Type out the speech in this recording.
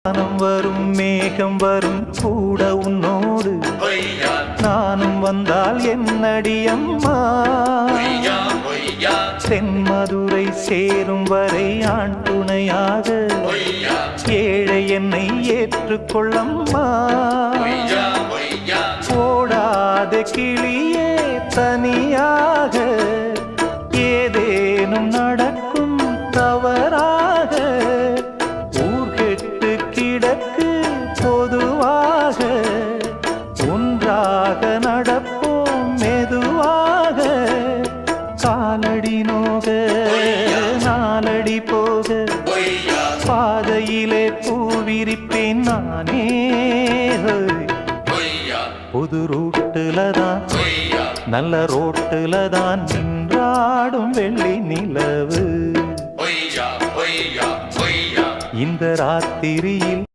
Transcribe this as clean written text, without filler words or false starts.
வானம் வரும் மேகம் வரும் கூட உன்னோடு நானும் வந்தால் என்னடி அம்மா தென்மதுரை சேரும் வரை ஆண் துணையாக ஏழை என்னை ஏற்றுக்கொள்ளம்மா ஓடாத கிளியே தனியாக ஏதேனும் நடக்கும் தவறாக ஊர்கெட்டு கிடக்கு பொதுவாக ஒன்றாக நடப்போம் மெதுவாக காலடி நோக நாலடி போக பாதையிலே பூவிரிப்பேன் நானே புது ரூட்டுல தான் நல்ல ரோட்டுல தான் நின்றாடும் வெள்ளி நிலவு இந்த ராத்திரியில்